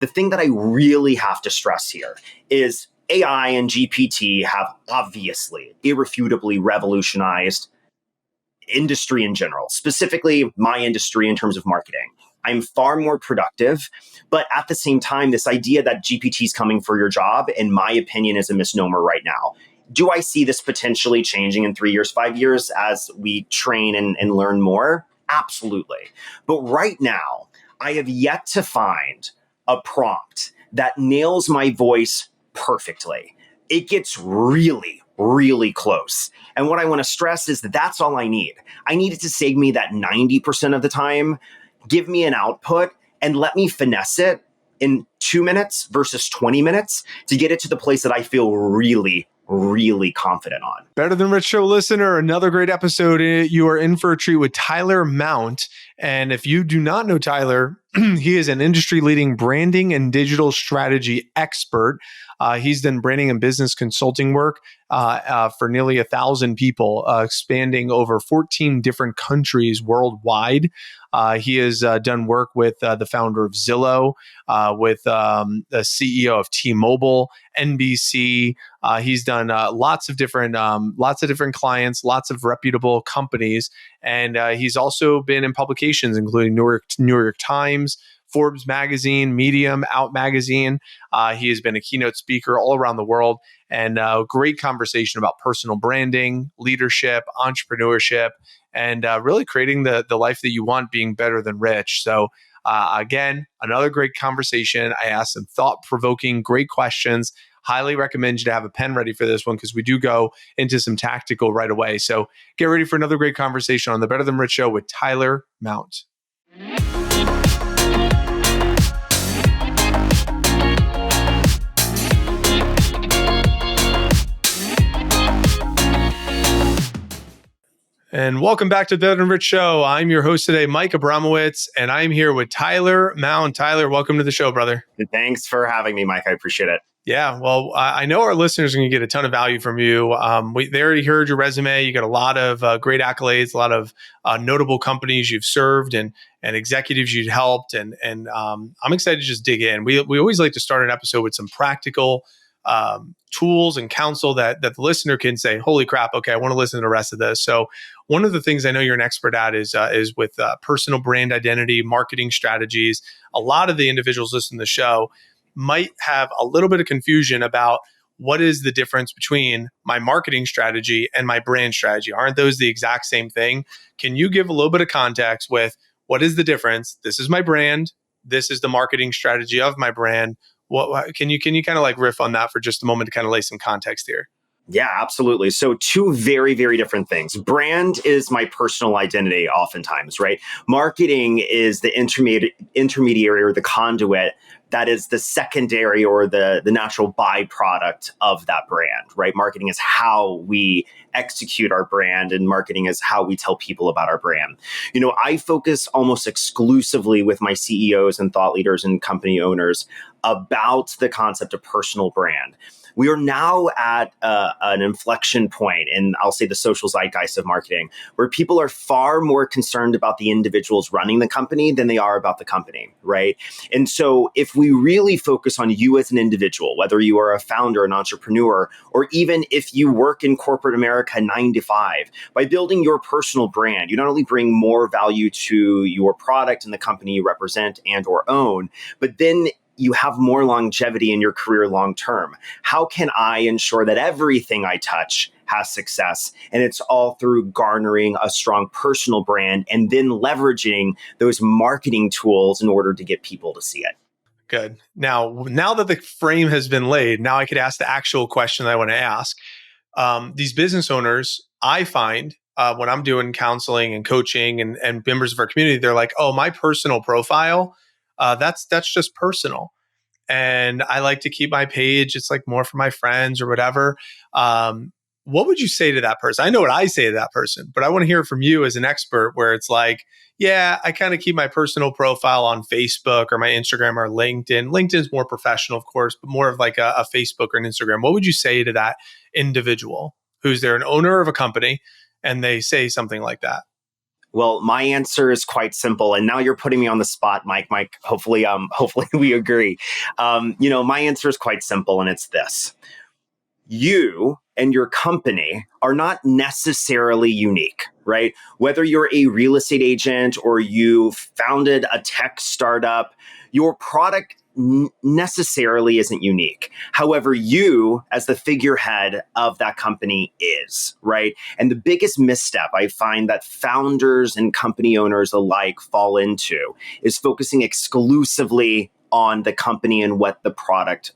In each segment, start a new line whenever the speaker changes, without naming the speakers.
The thing that I really have to stress here is AI and GPT have obviously, irrefutably revolutionized industry in general, specifically my industry in terms of marketing. I'm far more productive, but at the same time, this idea that GPT is coming for your job, in my opinion, is a misnomer right now. Do I see this potentially changing in 3 years, 5 years as we train and learn more? Absolutely. But right now, I have yet to find a prompt that nails my voice perfectly. It gets really, really close. And what I want to stress is that that's all I need. I need it to save me that 90% of the time, give me an output, and let me finesse it in 2 minutes versus 20 minutes to get it to the place that I feel really, really confident on.
Better Than Rich Show listener, another great episode. You are in for a treat with Tyler Mount. And if you do not know Tyler, he is an industry-leading branding and digital strategy expert. He's done branding and business consulting work for nearly 1,000 people, expanding over 14 different countries worldwide. He has done work with the founder of Zillow, with the CEO of T-Mobile, NBC. He's done lots of different clients, lots of reputable companies, and he's also been in publications including New York Times, Forbes magazine, Medium, Out magazine. He has been a keynote speaker all around the world, and a great conversation about personal branding, leadership, entrepreneurship, and really creating the life that you want, being better than rich. So again, another great conversation. I asked some thought-provoking, great questions. Highly recommend you to have a pen ready for this one because we do go into some tactical right away. So get ready for another great conversation on the Better Than Rich Show with Tyler Mount. And welcome back to the Better Than Rich Show. I'm your host today, Mike Abramowitz, and I'm here with Tyler Mount. Tyler, welcome to the show, brother.
Thanks for having me, Mike. I appreciate it.
Yeah, well, I know our listeners are going to get a ton of value from you. They already heard your resume. You got a lot of great accolades, a lot of notable companies you've served and executives you've helped. And I'm excited to just dig in. We always like to start an episode with some practical tools and counsel that the listener can say, holy crap, okay, I want to listen to the rest of this. So one of the things I know you're an expert at is with personal brand identity, marketing strategies. A lot of the individuals listening to the show might have a little bit of confusion about what is the difference between my marketing strategy and my brand strategy. Aren't those the exact same thing? Can you give a little bit of context with what is the difference? This is my brand. This is the marketing strategy of my brand. What can you kind of like riff on that for just a moment to kind of lay some context here?
Yeah, absolutely. So two very, very different things. Brand is my personal identity oftentimes, right? Marketing is the intermediary or the conduit that is the secondary or the natural byproduct of that brand, right? Marketing is how we execute our brand, and marketing is how we tell people about our brand. You know, I focus almost exclusively with my CEOs and thought leaders and company owners about the concept of personal brand. We are now at an inflection point in, I'll say, the social zeitgeist of marketing, where people are far more concerned about the individuals running the company than they are about the company, right? And so if we really focus on you as an individual, whether you are a founder, an entrepreneur, or even if you work in corporate America 9 to 5, by building your personal brand, you not only bring more value to your product and the company you represent and or own, but then you have more longevity in your career long term. How can I ensure that everything I touch has success? And it's all through garnering a strong personal brand and then leveraging those marketing tools in order to get people to see it.
Good. Now that the frame has been laid, now I could ask the actual question I want to ask. These business owners, I find, when I'm doing counseling and coaching and members of our community, they're like, oh, my personal profile, that's just personal. And I like to keep my page. It's like more for my friends or whatever. What would you say to that person? I know what I say to that person, but I want to hear from you as an expert where it's like, yeah, I kind of keep my personal profile on Facebook or my Instagram or LinkedIn. LinkedIn's more professional, of course, but more of like a Facebook or an Instagram. What would you say to that individual who's they're an owner of a company and they say something like that?
Well, my answer is quite simple, and now you're putting me on the spot, Mike. Mike, hopefully we agree. My answer is quite simple, and it's this: you and your company are not necessarily unique, right? Whether you're a real estate agent or you founded a tech startup, your product necessarily isn't unique. However, you as the figurehead of that company is, right? And the biggest misstep I find that founders and company owners alike fall into is focusing exclusively on the company and what the product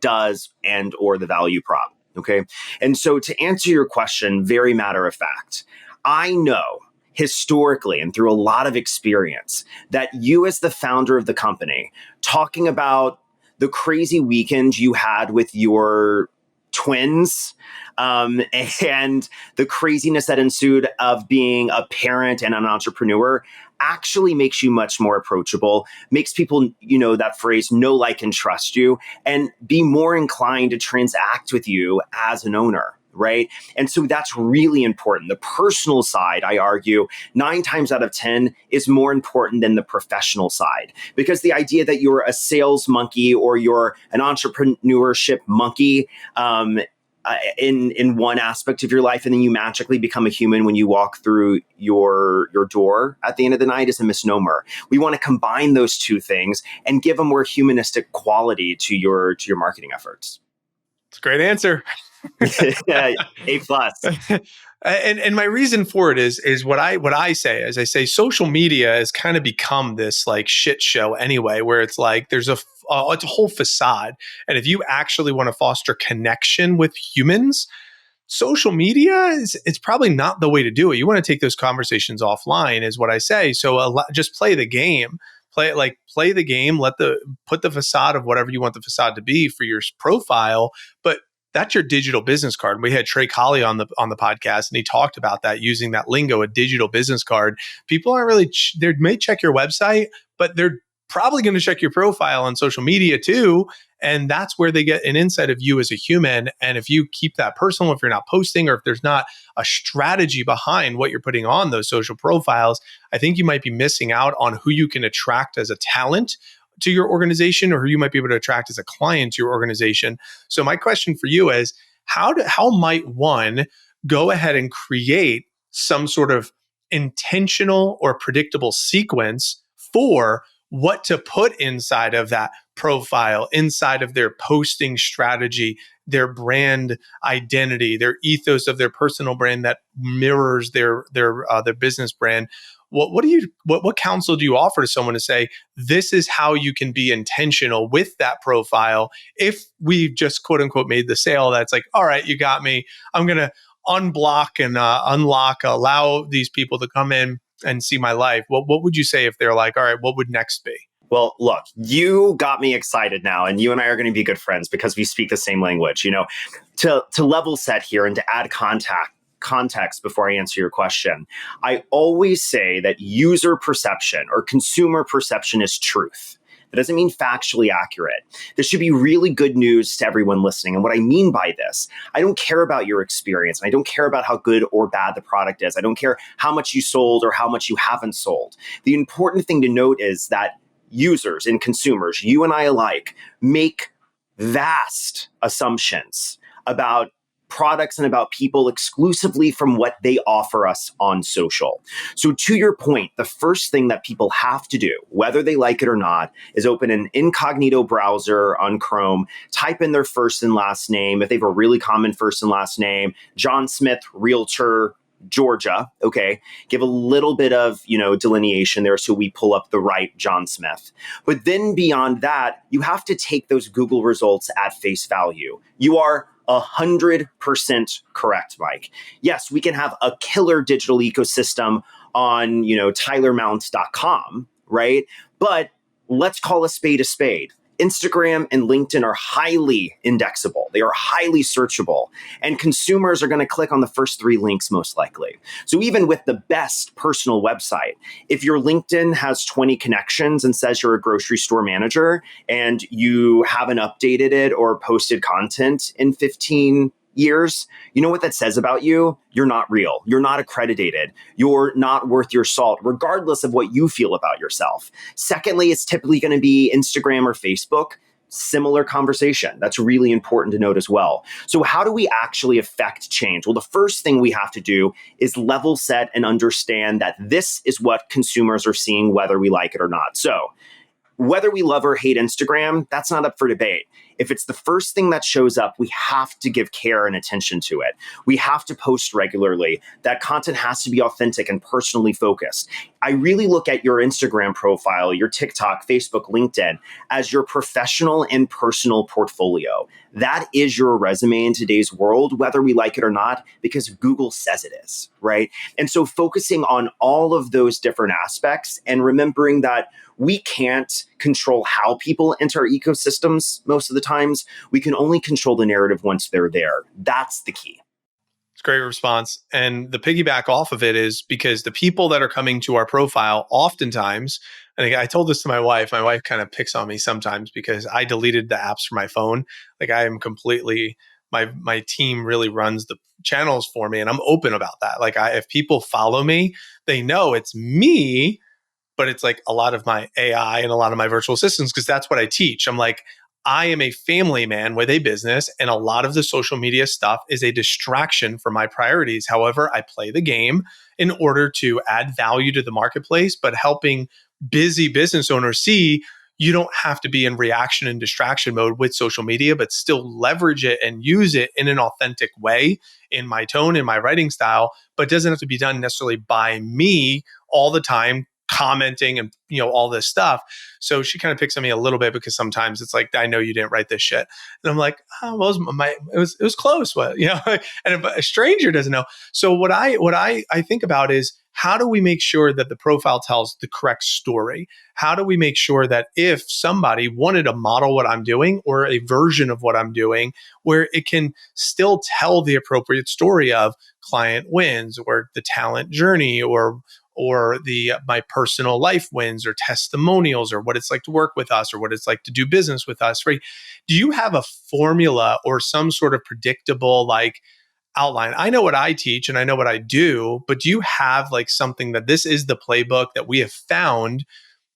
does and or the value prop. Okay. And so to answer your question, very matter of fact, I know historically and through a lot of experience that you as the founder of the company talking about the crazy weekend you had with your twins and the craziness that ensued of being a parent and an entrepreneur actually makes you much more approachable, makes people, that phrase, know, like, and trust you, and be more inclined to transact with you as an owner. Right. And so that's really important. The personal side, I argue, 9 times out of 10 is more important than the professional side, because the idea that you're a sales monkey or you're an entrepreneurship monkey, in one aspect of your life, and then you magically become a human when you walk through your door at the end of the night is a misnomer. We want to combine those two things and give a more humanistic quality to your marketing efforts.
It's a great answer.
A plus.
And my reason for it is what I say. As I say, social media has kind of become this like shit show anyway, where it's like there's it's a whole facade. And if you actually want to foster connection with humans, social media it's probably not the way to do it. You want to take those conversations offline, is what I say. So just play the game. Play the game. Put the facade of whatever you want the facade to be for your profile, but that's your digital business card. We had Trey Colley on the podcast, and he talked about that, using that lingo, a digital business card. People aren't really they may check your website, but they're probably going to check your profile on social media too. And that's where they get an insight of you as a human. And if you keep that personal, if you're not posting, or if there's not a strategy behind what you're putting on those social profiles, I think you might be missing out on who you can attract as a talent to your organization, or who you might be able to attract as a client to your organization. So my question for you is, how might one go ahead and create some sort of intentional or predictable sequence for what to put inside of that profile, inside of their posting strategy, their brand identity, their ethos of their personal brand that mirrors their business brand? What counsel do you offer to someone to say, this is how you can be intentional with that profile? If we've just quote unquote made the sale, that's like, all right, you got me. I'm going to unblock and unlock, allow these people to come in and see my life. What would you say if they're like, all right, what would next be?
Well, look, you got me excited now, and you and I are going to be good friends because we speak the same language. To level set here and to add context before I answer your question, I always say that user perception or consumer perception is truth. That doesn't mean factually accurate. This should be really good news to everyone listening. And what I mean by this, I don't care about your experience. And I don't care about how good or bad the product is. I don't care how much you sold or how much you haven't sold. The important thing to note is that users and consumers, you and I alike, make vast assumptions about products and about people exclusively from what they offer us on social. So to your point, the first thing that people have to do, whether they like it or not, is open an incognito browser on Chrome, type in their first and last name. If they have a really common first and last name, John Smith, Realtor, Georgia, okay, give a little bit of, delineation there so we pull up the right John Smith. But then beyond that, you have to take those Google results at face value. You are 100% correct, Mike. Yes, we can have a killer digital ecosystem on, tylermount.com, right? But let's call a spade a spade. Instagram and LinkedIn are highly indexable. They are highly searchable, and consumers are going to click on the first 3 links most likely. So even with the best personal website, if your LinkedIn has 20 connections and says you're a grocery store manager and you haven't updated it or posted content in 15 years, you know what that says about you? You're not real. You're not accredited. You're not worth your salt, regardless of what you feel about yourself. Secondly, it's typically going to be Instagram or Facebook. Similar conversation. That's really important to note as well. So how do we actually affect change? Well, the first thing we have to do is level set and understand that this is what consumers are seeing, whether we like it or not. So whether we love or hate Instagram, that's not up for debate. If it's the first thing that shows up, we have to give care and attention to it. We have to post regularly. That content has to be authentic and personally focused. I really look at your Instagram profile, your TikTok, Facebook, LinkedIn as your professional and personal portfolio. That is your resume in today's world, whether we like it or not, because Google says it is, right? And so focusing on all of those different aspects and remembering that we can't control how people enter our ecosystems most of the times. We can only control the narrative once they're there. That's the key.
It's a great response. And the piggyback off of it is because the people that are coming to our profile oftentimes, and I told this to my wife kind of picks on me sometimes because I deleted the apps from my phone. Like I am completely, my team really runs the channels for me and I'm open about that. Like if people follow me, they know it's me, but it's like a lot of my AI and a lot of my virtual assistants, because that's what I teach. I'm like, I am a family man with a business, and a lot of the social media stuff is a distraction from my priorities. However, I play the game in order to add value to the marketplace, but helping busy business owners see you don't have to be in reaction and distraction mode with social media, but still leverage it and use it in an authentic way in my tone, in my writing style, but it doesn't have to be done necessarily by me all the time, commenting and all this stuff. So she kind of picks on me a little bit because sometimes it's like, I know you didn't write this shit, and I'm like, oh, well, it was close, what and if a stranger doesn't know. So what I think about is, how do we make sure that the profile tells the correct story? How do we make sure that if somebody wanted to model what I'm doing or a version of what I'm doing, where it can still tell the appropriate story of client wins or the talent journey or my personal life wins or testimonials or what it's like to work with us or what it's like to do business with us, right? Do you have a formula or some sort of predictable outline? I know what I teach and I know what I do, but do you have something that this is the playbook that we have found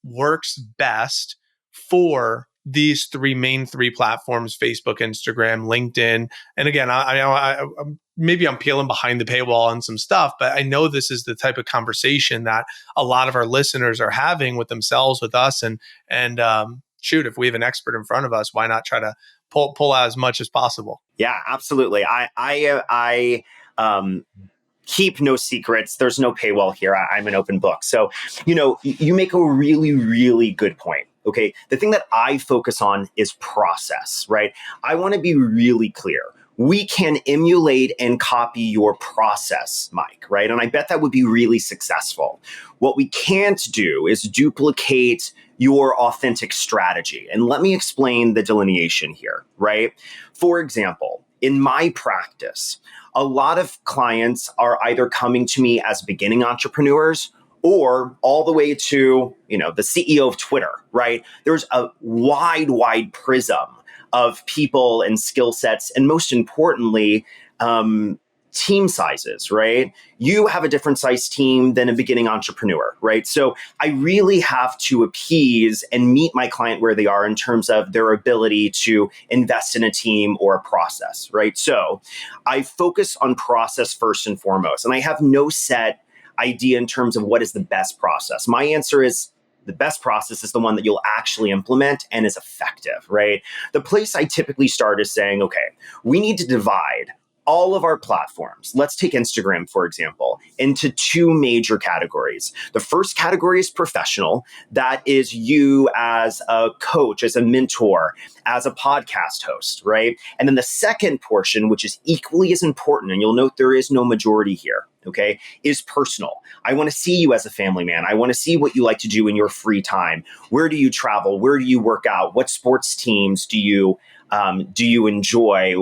works best for these three platforms: Facebook, Instagram, LinkedIn? And again, I maybe I'm peeling behind the paywall on some stuff, but I know this is the type of conversation that a lot of our listeners are having with themselves, with us, and shoot, if we have an expert in front of us, why not try to pull out as much as possible?
Yeah, absolutely. I keep no secrets. There's no paywall here. I'm an open book. So, you make a really, really good point. Okay. The thing that I focus on is process, right? I want to be really clear. We can emulate and copy your process, Mike, right? And I bet that would be really successful. What we can't do is duplicate your authentic strategy. And let me explain the delineation here, right? For example, in my practice, a lot of clients are either coming to me as beginning entrepreneurs or all the way to, the CEO of Twitter, right? There's a wide prism of people and skill sets, and most importantly, team sizes, right? You have a different size team than a beginning entrepreneur, right? So I really have to appease and meet my client where they are in terms of their ability to invest in a team or a process, right? So I focus on process first and foremost, and I have no set idea in terms of what is the best process. My answer is, the best process is the one that you'll actually implement and is effective, right? The place I typically start is saying, okay, we need to divide all of our platforms, let's take Instagram, for example, into two major categories. The first category is professional. That is you as a coach, as a mentor, as a podcast host, right? And then the second portion, which is equally as important, and you'll note there is no majority here, okay, is personal. I want to see you as a family man. I want to see what you like to do in your free time. Where do you travel? Where do you work out? What sports teams do you Do you enjoy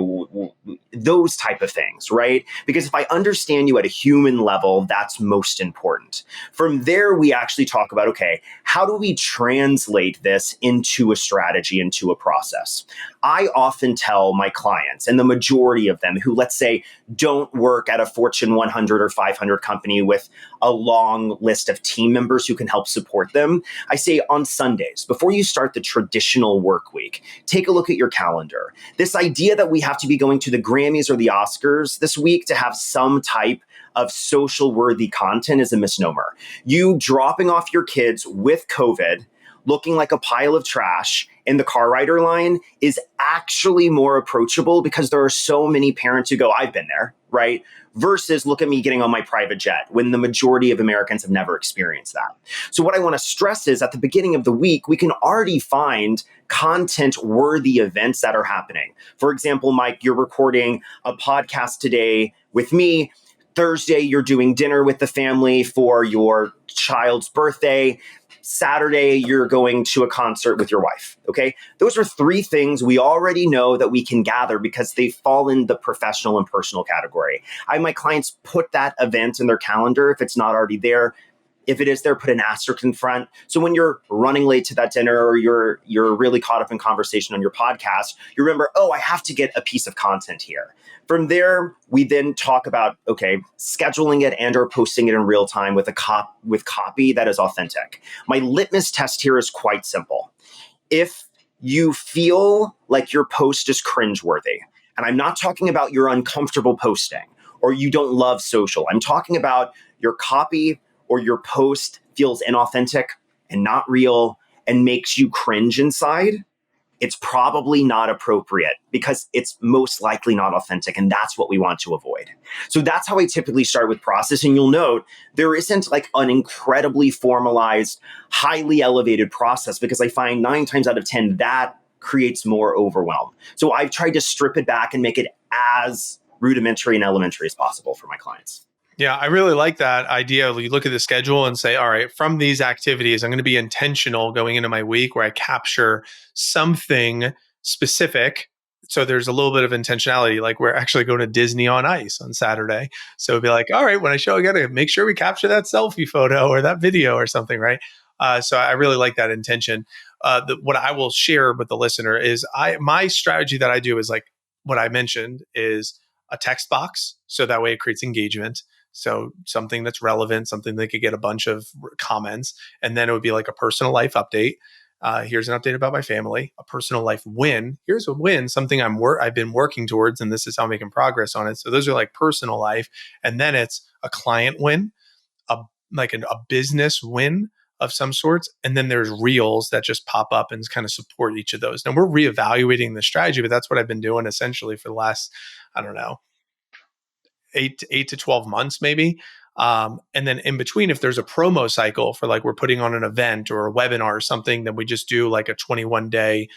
those type of things, right? Because if I understand you at a human level, that's most important. From there, we actually talk about, okay, how do we translate this into a strategy, into a process? I often tell my clients, and the majority of them who, let's say, don't work at a Fortune 100 or 500 company with a long list of team members who can help support them, I say on Sundays, before you start the traditional work week, take a look at your calendar. This idea that we have to be going to the Grammys or the Oscars this week to have some type of social worthy content is a misnomer. You dropping off your kids with COVID, looking like a pile of trash in the car rider line is actually more approachable because there are so many parents who go, I've been there, right? Versus look at me getting on my private jet when the majority of Americans have never experienced that. So what I want to stress is at the beginning of the week, we can already find content worthy events that are happening. For example, Mike, you're recording a podcast today with me. Thursday, you're doing dinner with the family for your child's birthday. Saturday, you're going to a concert with your wife. Okay. Those are three things we already know that we can gather because they fall in the professional and personal category. I have my clients put that event in their calendar if it's not already there. If it is there, put an asterisk in front. So when you're running late to that dinner or you're really caught up in conversation on your podcast, you remember, oh, I have to get a piece of content here. From there, we then talk about, okay, scheduling it and or posting it in real time with copy that is authentic. My litmus test here is quite simple. If you feel like your post is cringeworthy, and I'm not talking about you're uncomfortable posting or you don't love social, I'm talking about your copy or your post feels inauthentic and not real and makes you cringe inside, it's probably not appropriate because it's most likely not authentic. And that's what we want to avoid. So that's how I typically start with process. And you'll note there isn't like an incredibly formalized, highly elevated process because I find 9 times out of 10 that creates more overwhelm. So I've tried to strip it back and make it as rudimentary and elementary as possible for my clients.
Yeah, I really like that idea. You look at the schedule and say, all right, from these activities, I'm going to be intentional going into my week where I capture something specific. So there's a little bit of intentionality, like we're actually going to Disney on Ice on Saturday. So it'd be like, all right, when I show, I got to make sure we capture that selfie photo or that video or something, right? So I really like that intention. What I will share with the listener is my strategy that I do is like what I mentioned is a text box. So that way it creates engagement. So something that's relevant, something they could get a bunch of comments. And then it would be like a personal life update. Here's an update about my family, a personal life win. Here's a win, something I've been working towards, and this is how I'm making progress on it. So those are like personal life. And then it's a client win, a business win of some sorts. And then there's reels that just pop up and kind of support each of those. Now we're reevaluating the strategy, but that's what I've been doing essentially for the last, I don't know, 8 to 12 months maybe. And then in between, if there's a promo cycle for like we're putting on an event or a webinar or something, then we just do like a 21-day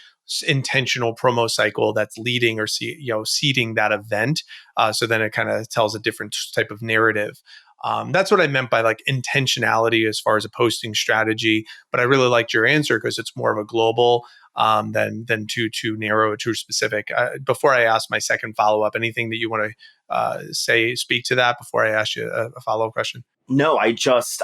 intentional promo cycle that's leading or seeding that event. So then it kind of tells a different type of narrative. That's what I meant by like intentionality as far as a posting strategy. But I really liked your answer because it's more of a global than too narrow, too specific. Before I ask my second follow up, anything that you want to speak to that before I ask you a follow up question?
No, I just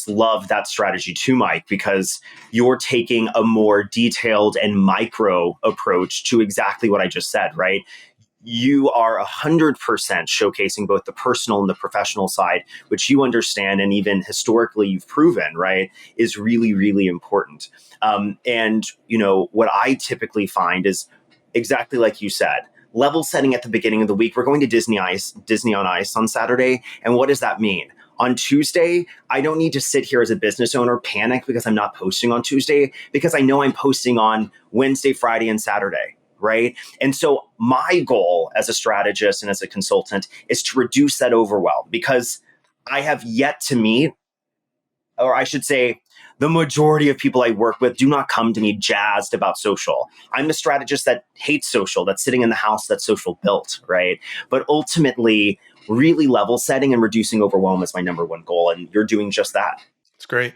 love that strategy too, Mike, because you're taking a more detailed and micro approach to exactly what I just said, right? You are 100% showcasing both the personal and the professional side, which you understand and even historically you've proven, right, is really, really important. And, what I typically find is exactly like you said, level setting at the beginning of the week. We're going to Disney on Ice on Saturday. And what does that mean? On Tuesday, I don't need to sit here as a business owner, panic because I'm not posting on Tuesday, because I know I'm posting on Wednesday, Friday, and Saturday. Right. And so my goal as a strategist and as a consultant is to reduce that overwhelm, because I have yet to meet, or I should say, the majority of people I work with do not come to me jazzed about social. I'm the strategist that hates social, that's sitting in the house that social built, right? But ultimately, really level setting and reducing overwhelm is my number one goal. And you're doing just that.
It's great.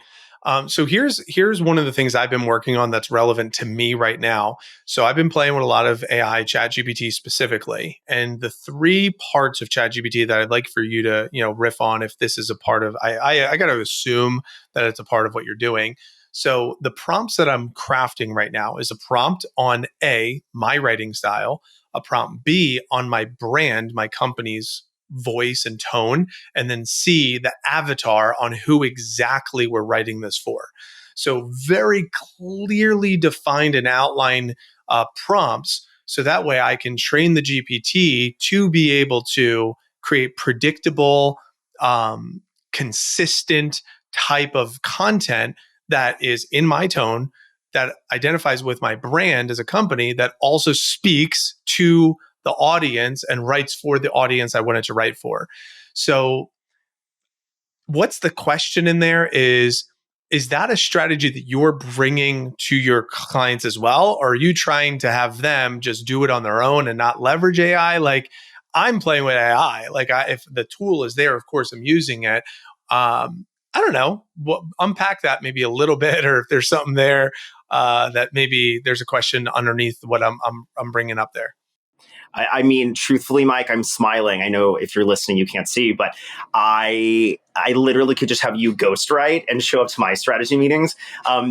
So here's one of the things I've been working on that's relevant to me right now. So I've been playing with a lot of AI, ChatGPT specifically, and the three parts of ChatGPT that I'd like for you to riff on, if this is a part of, I got to assume that it's a part of what you're doing. So the prompts that I'm crafting right now is a prompt on A, my writing style, a prompt B on my brand, my company's voice and tone, and then C, the avatar on who exactly we're writing this for. So very clearly defined and outlined prompts. So that way I can train the GPT to be able to create predictable, consistent type of content that is in my tone, that identifies with my brand as a company, that also speaks to the audience and writes for the audience I wanted to write for. So what's the question in there is that a strategy that you're bringing to your clients as well? Or are you trying to have them just do it on their own and not leverage AI? Like, I'm playing with AI. Like, if the tool is there, of course I'm using it. I don't know. Unpack that maybe a little bit, or if there's something there that maybe there's a question underneath what I'm bringing up there.
I mean, truthfully, Mike, I'm smiling. I know if you're listening, you can't see, but I literally could just have you ghostwrite and show up to my strategy meetings.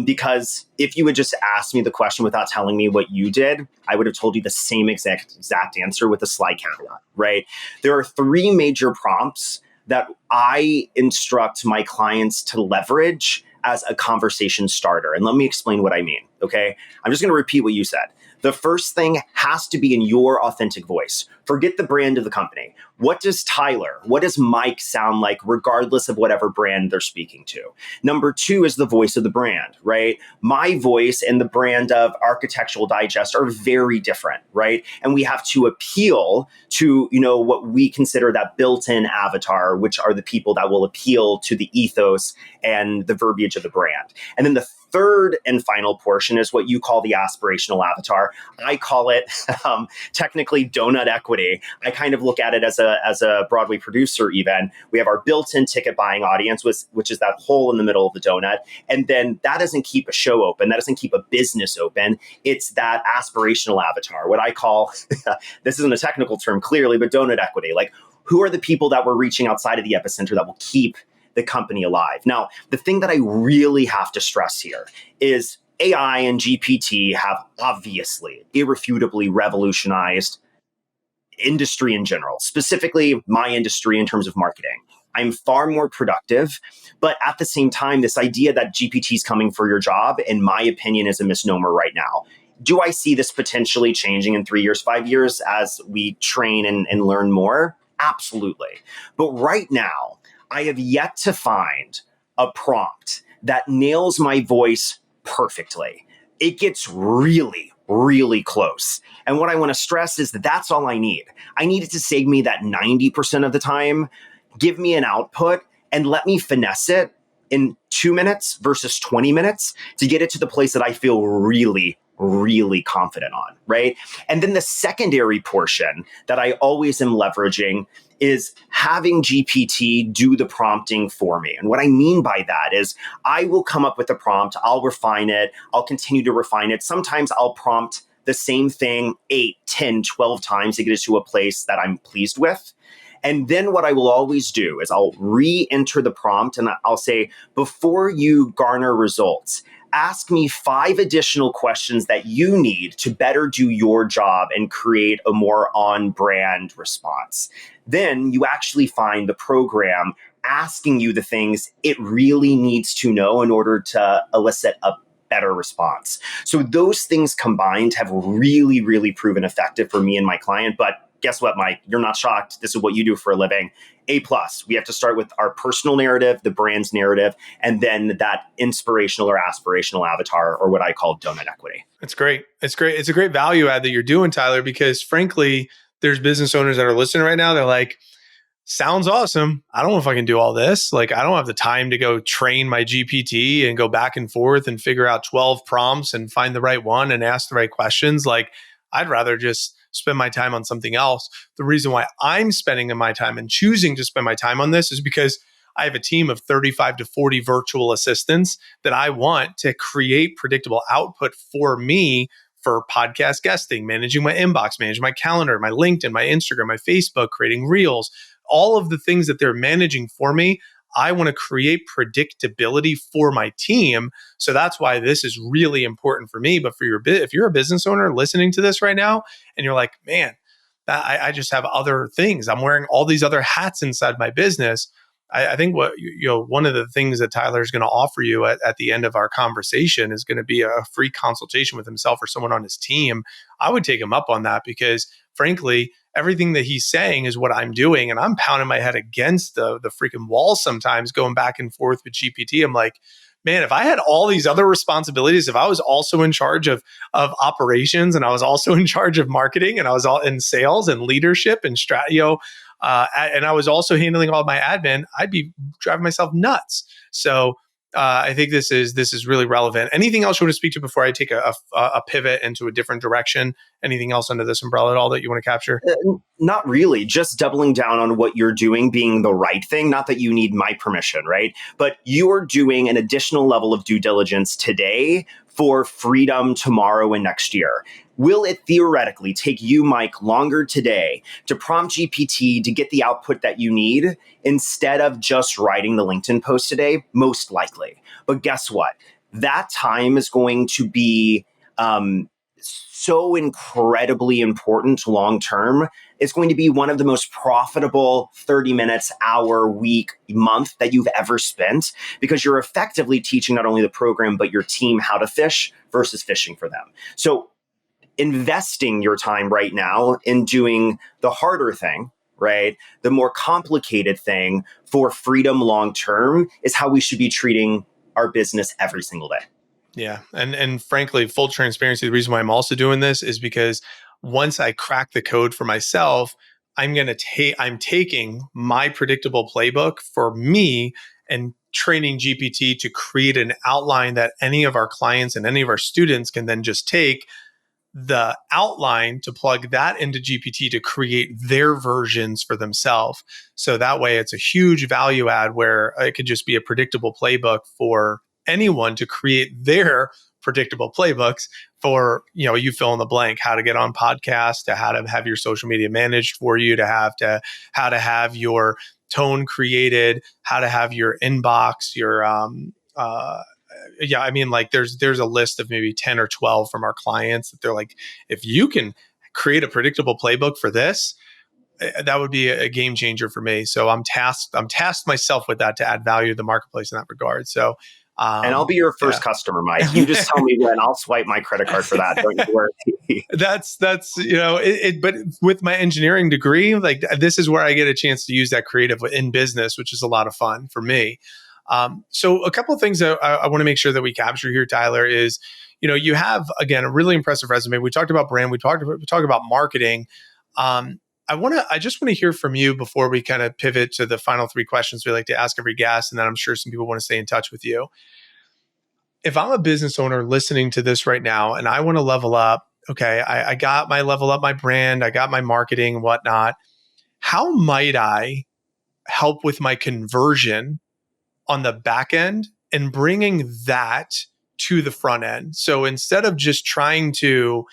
Because if you would just ask me the question without telling me what you did, I would have told you the same exact answer with a slight caveat, right? There are three major prompts that I instruct my clients to leverage as a conversation starter. And let me explain what I mean, okay? I'm just going to repeat what you said. The first thing has to be in your authentic voice. Forget the brand of the company. What does Tyler, what does Mike sound like, regardless of whatever brand they're speaking to? Number two is the voice of the brand, right? My voice and the brand of Architectural Digest are very different, right? And we have to appeal to, what we consider that built-in avatar, which are the people that will appeal to the ethos and the verbiage of the brand. And then the third and final portion is what you call the aspirational avatar. I call it technically donut equity. I kind of look at it as a Broadway producer even. We have our built-in ticket buying audience, which is that hole in the middle of the donut. And then that doesn't keep a show open. That doesn't keep a business open. It's that aspirational avatar, what I call, this isn't a technical term clearly, but donut equity. Like, who are the people that we're reaching outside of the epicenter that will keep the company alive? Now, the thing that I really have to stress here is AI and GPT have obviously, irrefutably revolutionized industry in general, specifically my industry in terms of marketing. I'm far more productive, but at the same time, this idea that GPT is coming for your job, in my opinion, is a misnomer right now. Do I see this potentially changing in 3 years, 5 years as we train and learn more? Absolutely. But right now, I have yet to find a prompt that nails my voice perfectly. It gets really, really close. And what I want to stress is that that's all I need. I need it to save me that 90% of the time, give me an output, and let me finesse it in 2 minutes versus 20 minutes to get it to the place that I feel really, really confident on, right? And then the secondary portion that I always am leveraging is having GPT do the prompting for me. And what I mean by that is I will come up with a prompt, I'll refine it, I'll continue to refine it. Sometimes I'll prompt the same thing 8, 10, 12 times to get it to a place that I'm pleased with. And then what I will always do is I'll re-enter the prompt and I'll say, before you garner results, ask me 5 additional questions that you need to better do your job and create a more on-brand response. Then you actually find the program asking you the things it really needs to know in order to elicit a better response. So those things combined have really, really proven effective for me and my client. But guess what, Mike? You're not shocked. This is what you do for a living. A+. We have to start with our personal narrative, the brand's narrative, and then that inspirational or aspirational avatar, or what I call donut equity.
It's great. It's great. It's a great value add that you're doing, Tyler, because frankly, there's business owners that are listening right now. They're like, sounds awesome. I don't know if I can do all this. Like, I don't have the time to go train my GPT and go back and forth and figure out 12 prompts and find the right one and ask the right questions. Like, I'd rather just spend my time on something else. The reason why I'm spending my time and choosing to spend my time on this is because I have a team of 35 to 40 virtual assistants that I want to create predictable output for me for podcast guesting, managing my inbox, managing my calendar, my LinkedIn, my Instagram, my Facebook, creating reels, all of the things that they're managing for me. I want to create predictability for my team. So that's why this is really important for me. But for if you're a business owner listening to this right now and you're like, man, I just have other things. I'm wearing all these other hats inside my business. I think one of the things that Tyler is going to offer you at the end of our conversation is going to be a free consultation with himself or someone on his team. I would take him up on that because, frankly, everything that he's saying is what I'm doing, and I'm pounding my head against the freaking wall sometimes, going back and forth with GPT. I'm like, man, if I had all these other responsibilities, if I was also in charge of operations, and I was also in charge of marketing, and I was all in sales and leadership and and I was also handling all my admin, I'd be driving myself nuts. So I think this is really relevant. Anything else you want to speak to before I take a pivot into a different direction? Anything else under this umbrella at all that you want to capture?
Not really. Just doubling down on what you're doing being the right thing. Not that you need my permission, right? But you are doing an additional level of due diligence today for freedom tomorrow and next year. Will it theoretically take you, Mike, longer today to prompt GPT to get the output that you need instead of just writing the LinkedIn post today? Most likely. But guess what? That time is going to be so incredibly important long term. It's going to be one of the most profitable 30 minutes, hour, week, month that you've ever spent, because you're effectively teaching not only the program, but your team how to fish versus fishing for them. So investing your time right now in doing the harder thing, right? The more complicated thing for freedom long term is how we should be treating our business every single day.
Yeah. And frankly, full transparency, the reason why I'm also doing this is because once I crack the code for myself, I'm taking my predictable playbook for me and training GPT to create an outline that any of our clients and any of our students can then just take the outline to plug that into GPT to create their versions for themselves. So that way it's a huge value add where it could just be a predictable playbook for anyone to create their predictable playbooks for, you fill in the blank, how to get on podcasts, to how to have your social media managed for you, how to have your tone created, how to have your inbox, your there's a list of maybe 10 or 12 from our clients that they're like, if you can create a predictable playbook for this, that would be a game changer for me. So I'm tasked myself with that to add value to the marketplace in that regard. So
and I'll be your first customer, Mike. You just tell me when. I'll swipe my credit card for that. Don't you worry.
That's but with my engineering degree, like this is where I get a chance to use that creative in business, which is a lot of fun for me. So a couple of things that I want to make sure that we capture here, Tyler, is, you have, again, a really impressive resume. We talked about brand. We talked about marketing. I just want to hear from you before we kind of pivot to the final three questions we like to ask every guest. And then I'm sure some people want to stay in touch with you. If I'm a business owner listening to this right now and I want to level up, okay, I got my level up, my brand, I got my marketing and whatnot. How might I help with my conversion on the back end and bringing that to the front end? So instead of just trying to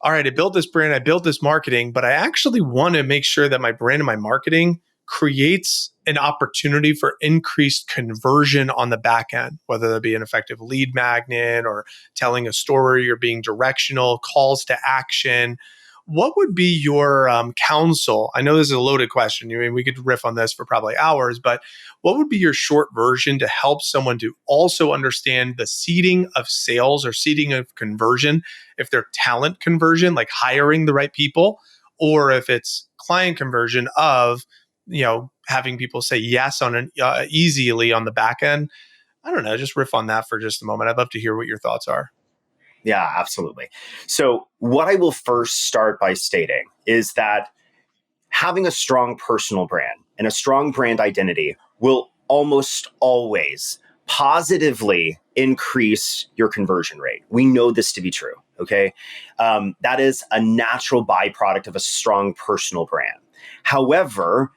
all right, I built this brand, I built this marketing, but I actually want to make sure that my brand and my marketing creates an opportunity for increased conversion on the back end, whether that be an effective lead magnet or telling a story or being directional, calls to action. What would be your counsel? I know this is a loaded question. I mean, we could riff on this for probably hours, but what would be your short version to help someone to also understand the seeding of sales or seeding of conversion, if they're talent conversion, like hiring the right people, or if it's client conversion of, having people say yes on an easily on the back end? I don't know, just riff on that for just a moment. I'd love to hear what your thoughts are.
Yeah, absolutely. So what I will first start by stating is that having a strong personal brand and a strong brand identity will almost always positively increase your conversion rate. We know this to be true, okay? That is a natural byproduct of a strong personal brand. However,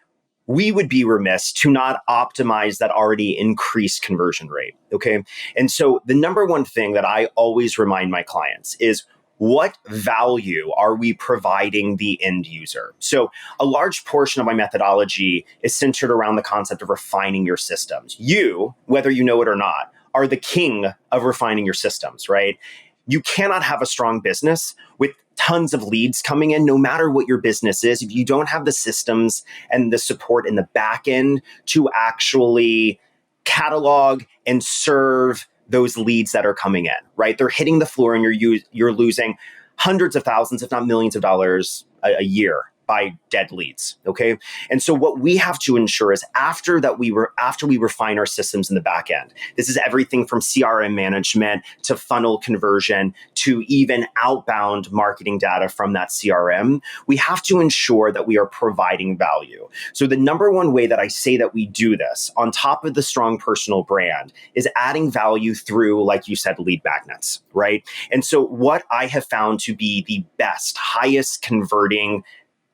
we would be remiss to not optimize that already increased conversion rate. Okay. And so the number one thing that I always remind my clients is, what value are we providing the end user? So a large portion of my methodology is centered around the concept of refining your systems. You, whether you know it or not, are the king of refining your systems, right? You cannot have a strong business with tons of leads coming in, no matter what your business is, if you don't have the systems and the support in the back end to actually catalog and serve those leads that are coming in, right? They're hitting the floor and you're losing hundreds of thousands, if not millions of dollars a year by dead leads. Okay. And so what we have to ensure is after we refine our systems in the back end, this is everything from CRM management to funnel conversion to even outbound marketing data from that CRM. We have to ensure that we are providing value. So the number one way that I say that we do this, on top of the strong personal brand, is adding value through, like you said, lead magnets, right? And so what I have found to be the best, highest converting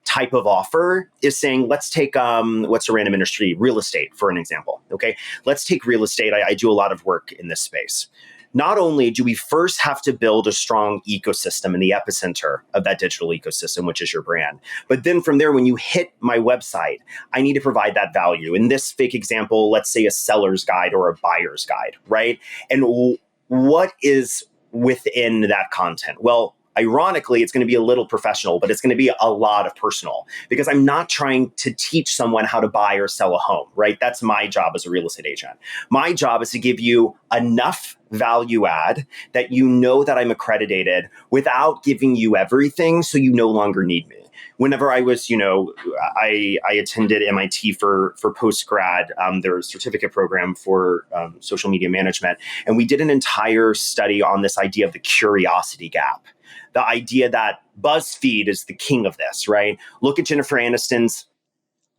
type of offer is saying, let's take what's a random industry, real estate, for an example. Okay, let's take real estate. I do a lot of work in this space. Not only do we first have to build a strong ecosystem in the epicenter of that digital ecosystem, which is your brand, but then from there, when you hit my website, I need to provide that value. In this fake example, let's say a seller's guide or a buyer's guide, right? And what is within that content? Well, ironically, it's going to be a little professional, but it's going to be a lot of personal, because I'm not trying to teach someone how to buy or sell a home, right? That's my job as a real estate agent. My job is to give you enough value add that you know that I'm accredited without giving you everything, so you no longer need me. Whenever I was, I attended MIT for post-grad, their certificate program for social media management. And we did an entire study on this idea of the curiosity gap. The idea that BuzzFeed is the king of this, right? Look at Jennifer Aniston's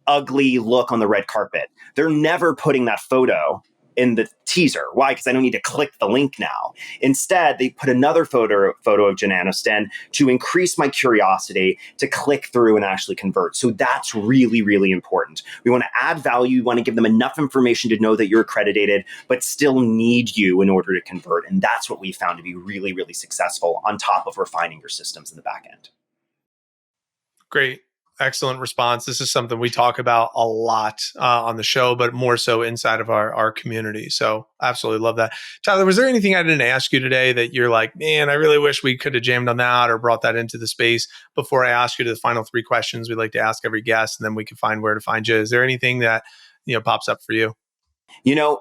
ugly look on the red carpet. They're never putting that photo in the teaser. Why? Because I don't need to click the link now. Instead, they put another photo of Jen Aniston to increase my curiosity to click through and actually convert. So that's really, really important. We want to add value. We want to give them enough information to know that you're accredited, but still need you in order to convert. And that's what we found to be really, really successful, on top of refining your systems in the back end.
Great. Excellent response. This is something we talk about a lot on the show, but more so inside of our community. So absolutely love that. Tyler, was there anything I didn't ask you today that you're like, man, I really wish we could have jammed on that or brought that into the space before I ask you to the final 3 questions we like to ask every guest, and then we can find where to find you? Is there anything that pops up for you?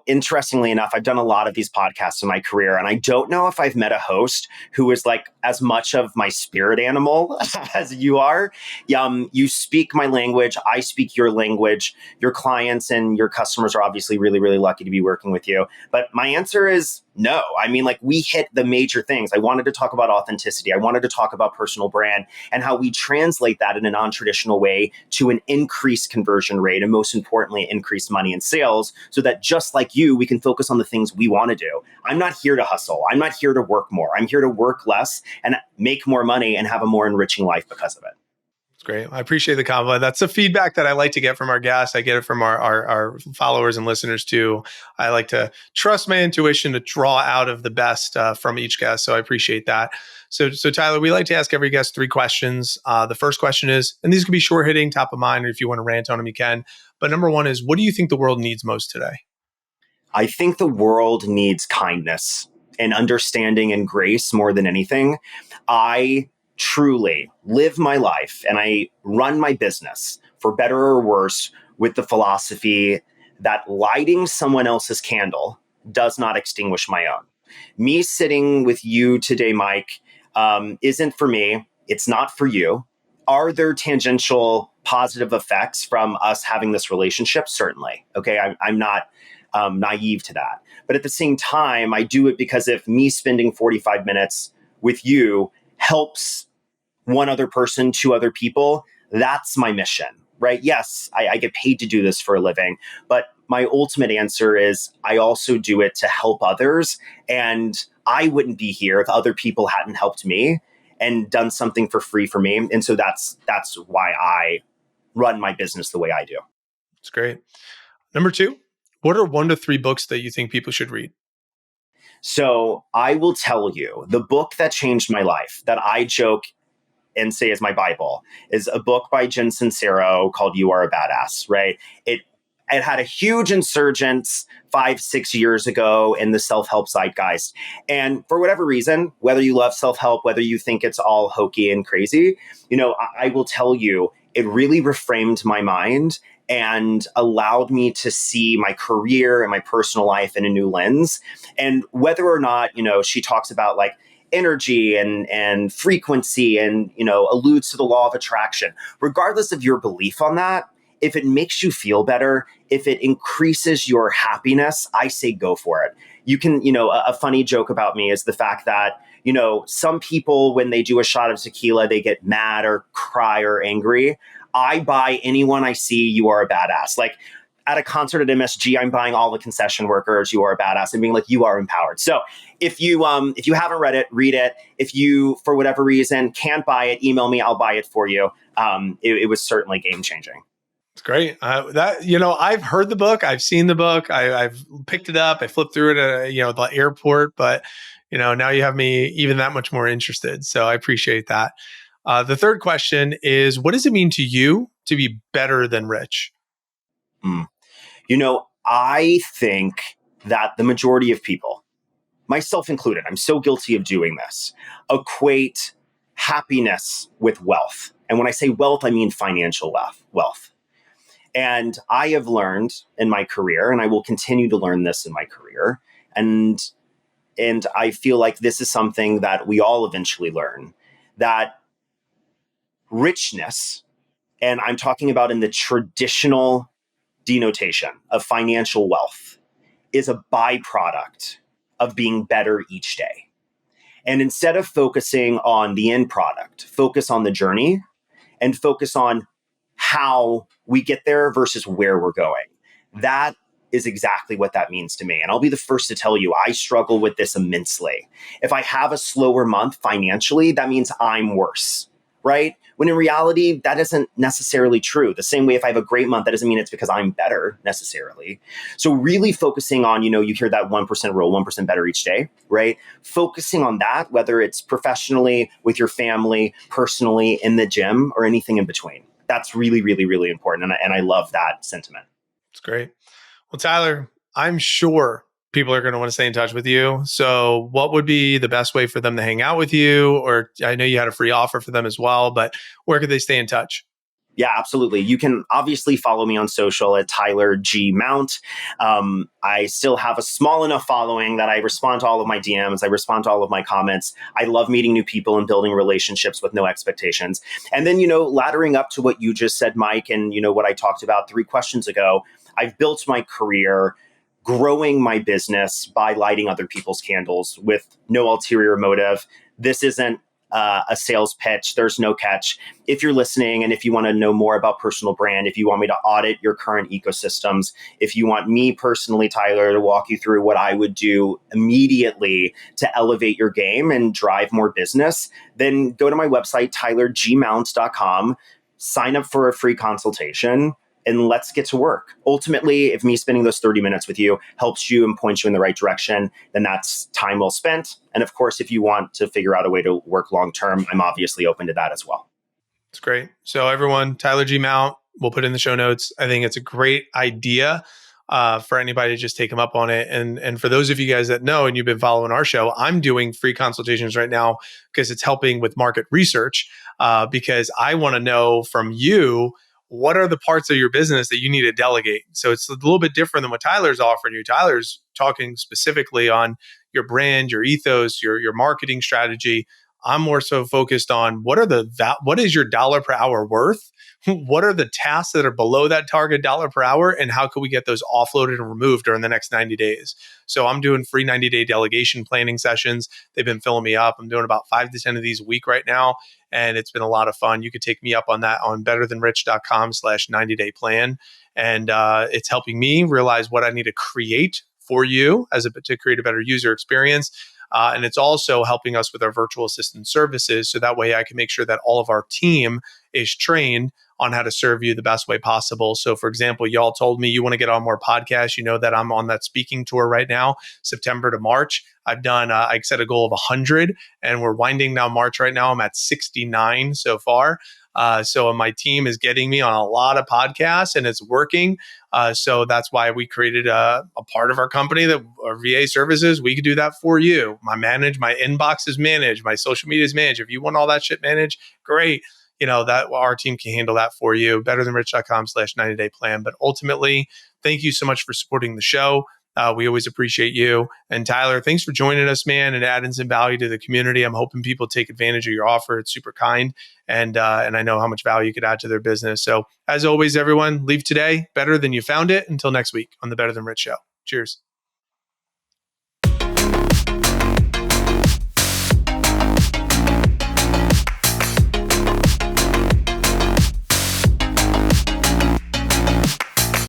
Interestingly enough, I've done a lot of these podcasts in my career, and I don't know if I've met a host who is like as much of my spirit animal as you are. You speak my language. I speak your language. Your clients and your customers are obviously really, really lucky to be working with you. But my answer is no. I mean, like, we hit the major things. I wanted to talk about authenticity. I wanted to talk about personal brand and how we translate that in a non-traditional way to an increased conversion rate, and most importantly, increased money in sales, so that just like you, we can focus on the things we want to do. I'm not here to hustle. I'm not here to work more. I'm here to work less and make more money and have a more enriching life because of it.
Great. I appreciate the compliment. That's the feedback that I like to get from our guests. I get it from our followers and listeners too. I like to trust my intuition to draw out of the best from each guest. So I appreciate that. So Tyler, we like to ask every guest 3 questions. The first question is, and these could be short hitting, top of mind, or if you want to rant on them, you can. But number 1 is, what do you think the world needs most today?
I think the world needs kindness and understanding and grace more than anything. I truly live my life and I run my business, for better or worse, with the philosophy that lighting someone else's candle does not extinguish my own. Me sitting with you today, Mike, isn't for me. It's not for you. Are there tangential positive effects from us having this relationship? Certainly. Okay. I'm not naive to that. But at the same time, I do it because if me spending 45 minutes with you helps one other person, 2 other people, that's my mission, right? Yes, I get paid to do this for a living, but my ultimate answer is I also do it to help others. And I wouldn't be here if other people hadn't helped me and done something for free for me. And so that's why I run my business the way I do.
It's great. Number two, what are 1 to 3 books that you think people should read?
So I will tell you the book that changed my life that I joke and say is my Bible is a book by Jen Sincero called You Are a Badass, right? It had a huge insurgence 5, 6 years ago in the self-help zeitgeist. And for whatever reason, whether you love self-help, whether you think it's all hokey and crazy, I will tell you, it really reframed my mind and allowed me to see my career and my personal life in a new lens. And whether or not, she talks about like energy and frequency and, alludes to the law of attraction, regardless of your belief on that, if it makes you feel better, if it increases your happiness, I say go for it. You can, a funny joke about me is the fact that, some people, when they do a shot of tequila, they get mad or cry or angry. I buy anyone I see, You Are a Badass. Like at a concert at MSG, I'm buying all the concession workers, You Are a Badass, and being like, you are empowered. So if you haven't read it, read it. If you, for whatever reason, can't buy it, email me, I'll buy it for you. It was certainly game changing.
It's great. I've heard the book. I've seen the book. I've picked it up. I flipped through it at the airport. But now you have me even that much more interested. So I appreciate that. The third question is, what does it mean to you to be better than rich?
I think that the majority of people, myself included, I'm so guilty of doing this, equate happiness with wealth. And when I say wealth, I mean financial wealth. And I have learned in my career, and I will continue to learn this in my career, and I feel like this is something that we all eventually learn, that richness, and I'm talking about in the traditional denotation of financial wealth, is a byproduct of being better each day. And instead of focusing on the end product, focus on the journey and focus on how we get there versus where we're going. That is exactly what that means to me. And I'll be the first to tell you, I struggle with this immensely. If I have a slower month financially, that means I'm worse, right? When in reality, that isn't necessarily true. The same way if I have a great month, that doesn't mean it's because I'm better necessarily. So really focusing on, you hear that 1% rule, 1% better each day, right? Focusing on that, whether it's professionally, with your family, personally, in the gym, or anything in between. That's really, really, really important. And I love that sentiment.
It's great. Well, Tyler, I'm sure people are going to want to stay in touch with you. So what would be the best way for them to hang out with you? Or I know you had a free offer for them as well, but where could they stay in touch?
Yeah, absolutely. You can obviously follow me on social at Tyler G. Mount. I still have a small enough following that I respond to all of my DMs. I respond to all of my comments. I love meeting new people and building relationships with no expectations. And then, laddering up to what you just said, Mike, and, what I talked about 3 questions ago, I've built my career growing my business by lighting other people's candles with no ulterior motive. This isn't a sales pitch. There's no catch. If you're listening and if you want to know more about personal brand, if you want me to audit your current ecosystems, if you want me personally, Tyler, to walk you through what I would do immediately to elevate your game and drive more business, then go to my website, tylergmount.com, sign up for a free consultation, and let's get to work. Ultimately, if me spending those 30 minutes with you helps you and points you in the right direction, then that's time well spent. And of course, if you want to figure out a way to work long-term, I'm obviously open to that as well.
It's great. So everyone, Tyler G. Mount, we'll put in the show notes. I think it's a great idea for anybody to just take him up on it. And for those of you guys that know, and you've been following our show, I'm doing free consultations right now because it's helping with market research because I want to know from you, what are the parts of your business that you need to delegate? So it's a little bit different than what Tyler's offering you. Tyler's talking specifically on your brand, your ethos, your marketing strategy. I'm more so focused on what is your dollar per hour worth? What are the tasks that are below that target dollar per hour? And how can we get those offloaded and removed during the next 90 days? So I'm doing free 90-day delegation planning sessions. They've been filling me up. I'm doing about 5 to 10 of these a week right now. And it's been a lot of fun. You could take me up on that on betterthanrich.com/90-day plan. And it's helping me realize what I need to create for you to create a better user experience. And it's also helping us with our virtual assistant services. So that way I can make sure that all of our team is trained on how to serve you the best way possible. So for example, y'all told me you want to get on more podcasts. You know that I'm on that speaking tour right now, September to March. I've done, I set a goal of 100 and we're winding down March right now. I'm at 69 so far. So my team is getting me on a lot of podcasts and it's working. So that's why we created a part of our company that our VA services. We could do that for you. My inbox is managed. My social media is managed. If you want all that shit managed, great. That our team can handle that for you. betterthanrich.com/90-day plan. But ultimately, thank you so much for supporting the show. We always appreciate you. And Tyler, thanks for joining us, man, and adding some value to the community. I'm hoping people take advantage of your offer. It's super kind. And I know how much value you could add to their business. So as always, everyone, leave today better than you found it. Until next week on the Better Than Rich Show. Cheers.